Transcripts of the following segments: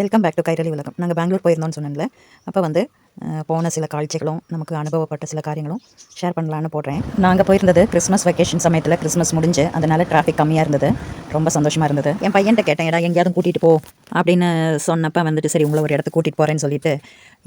Welcome back to Kairali உலகம். நாங்கள் பெங்களூர் போயிருந்தோம்னு சொன்னேன்ல, அப்போ வந்து போன சில காட்சிகளும் நமக்கு அனுபவப்பட்ட சில காரியங்களும் ஷேர் பண்ணலான்னு போடுறேன். நாங்கள் போயிருந்தது கிறிஸ்மஸ் வெக்கேஷன் சமயத்தில், கிறிஸ்மஸ் முடிஞ்சு, அதனால் டிராஃபிக் கம்மியாக இருந்தது. ரொம்ப சந்தோஷமாக இருந்தது. என் பையன்கிட்ட கேட்டேன், ஏடா எங்கேயாவது கூட்டிகிட்டு போ அப்படின்னு சொன்னப்போ வந்துட்டு சரி உங்களை ஒரு இடத்துக்கு கூட்டிகிட்டு போகிறேன்னு சொல்லிட்டு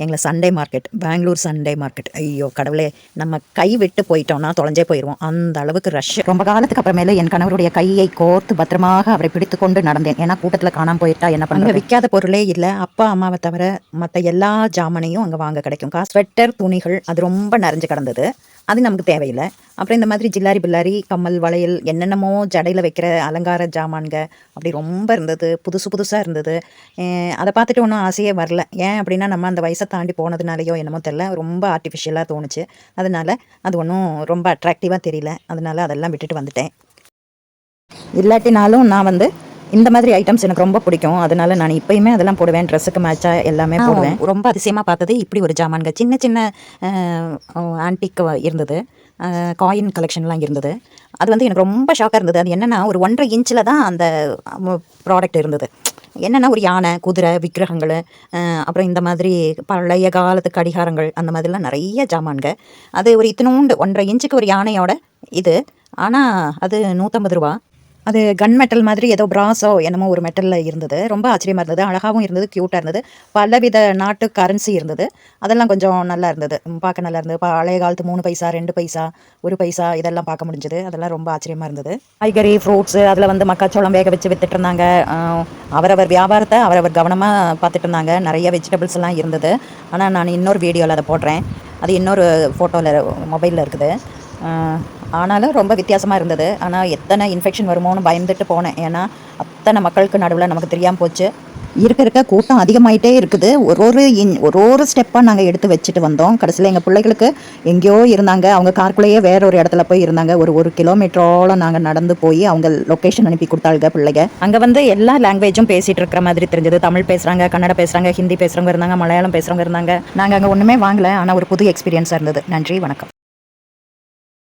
எங்களை Sunday market, Bengaluru Sunday market, ஐயோ கடவுளே, நம்ம கை விட்டு போயிட்டோம்னா தொலைஞ்சே போயிடுவோம், அந்த அளவுக்கு ரஷ். ரொம்ப காலத்துக்கு அப்புறமேல என் கணவருடைய கையை கோர்த்து பத்திரமாக அவரை பிடித்து கொண்டு நடந்தேன். ஏன்னா கூட்டத்தில் காணாமல் போயிட்டா என்ன பண்ணுங்க, விற்காத பொருளே இல்லை. அப்பா அம்மாவை தவிர மற்ற எல்லா ஜாமனையும் அங்கே வாங்க கிடைக்கும். ஸ்வெட்டர் துணிகள் அது ரொம்ப நிறைஞ்சு கிடந்தது, அது நமக்கு தேவையில்லை. அப்புறம் இந்த மாதிரி ஜில்லாரி பில்லாரி, கம்மல், வளையல், என்னென்னமோ ஜடையில் வைக்கிற அலங்கார ஜாமான்க அப்படி ரொம்ப இருந்தது, புதுசாக இருந்தது. அதை பார்த்துட்டு ஒன்றும் ஆசையே வரல. ஏன் அப்படின்னா நம்ம அந்த வயசை தாண்டி போனதுனாலையோ என்னமோ தெரியல, ரொம்ப ஆர்டிஃபிஷியலாக தோணுச்சு. அதனால் அது ஒன்றும் ரொம்ப அட்ராக்டிவாக தெரியல. அதனால் அதெல்லாம் விட்டுட்டு வந்துட்டேன். இல்லாட்டினாலும் நான் வந்து இந்த மாதிரி ஐட்டம்ஸ் எனக்கு ரொம்ப பிடிக்கும். அதனால நான் இப்போயுமே அதெல்லாம் போடுவேன். ட்ரெஸ்ஸுக்கு மேட்சாக எல்லாமே போடுவேன். ரொம்ப அதிசயமாக பார்த்தது இப்படி ஒரு ஜாமான்க, சின்ன சின்ன ஆன்டிக் இருந்தது, காயின் கலெக்ஷன்லாம் இருந்தது. அது வந்து எனக்கு ரொம்ப ஷாக்காக இருந்தது. அது என்னென்னா ஒரு 1.5 இன்ச்சில் தான் அந்த ப்ராடக்ட் இருந்தது. என்னென்னா ஒரு யானை, குதிரை, விக்கிரகங்கள், அப்புறம் இந்த மாதிரி பழைய காலத்து கடிகாரங்கள், அந்த மாதிரிலாம் நிறைய ஜாமான்க. அது ஒரு இத்தினூண்டு 1.5 இன்ச்சுக்கு ஒரு யானையோட இது. ஆனால் அது 150 ரூபா. அது கன் மெட்டல் மாதிரி ஏதோ பிராஸோ என்னமோ ஒரு மெட்டலில் இருந்தது. ரொம்ப ஆச்சரியமாக இருந்தது, அழகாகவும் இருந்தது, க்யூட்டாக இருந்தது. பலவித நாட்டு கரன்சி இருந்தது. அதெல்லாம் கொஞ்சம் நல்லா இருந்தது, பார்க்க நல்லா இருந்தது. பழைய காலத்து 3 பைசா, 2 பைசா, 1 பைசா இதெல்லாம் பார்க்க முடிஞ்சது. அதெல்லாம் ரொம்ப ஆச்சரியமாக இருந்தது. காய்கறி, ஃப்ரூட்ஸு, அதில் வந்து மக்காச்சோளம் வேக வச்சு வித்துட்டு இருந்தாங்க. அவரவர் வியாபாரத்தை அவரவர் கவனமாக பார்த்துட்டு இருந்தாங்க. நிறைய வெஜிடபிள்ஸ் எல்லாம் இருந்தது. ஆனால் நான் இன்னொரு வீடியோவில் அதை போடுறேன். அது இன்னொரு ஃபோட்டோவில் மொபைலில் இருக்குது. ஆனாலும் ரொம்ப வித்தியாசமாக இருந்தது. ஆனால் எத்தனை இன்ஃபெக்ஷன் வருமோன்னு பயந்துட்டு போனேன். ஏன்னா அத்தனை மக்களுக்கு நடுவில் நமக்கு தெரியாமல் போச்சு. இருக்க கூட்டம் அதிகமாகிட்டே இருக்குது. ஒரு ஸ்டெப்பாக நாங்கள் எடுத்து வச்சுட்டு வந்தோம். கடைசியில் எங்கள் பிள்ளைகளுக்கு எங்கேயோ இருந்தாங்க, அவங்க காருக்குள்ளேயே வேற ஒரு இடத்துல போய் இருந்தாங்க. ஒரு கிலோமீட்டரோളം நாங்கள் நடந்து போய் அவங்க லொக்கேஷன் அனுப்பி கொடுத்தாங்க பிள்ளைங்க. அங்கே வந்து எல்லா லாங்குவேஜும் பேசிகிட்டு இருக்கிற மாதிரி தெரிஞ்சது. தமிழ் பேசுகிறாங்க, கன்னடம் பேசுகிறாங்க, ஹிந்தி பேசுகிறவங்க இருந்தாங்க, மலையாளம் பேசுகிறவங்க இருந்தாங்க. நாங்கள் அங்கே ஒன்றுமே வாங்கலை, ஆனால் ஒரு புது எக்ஸ்பீரியன்ஸாக இருந்தது. நன்றி, வணக்கம்.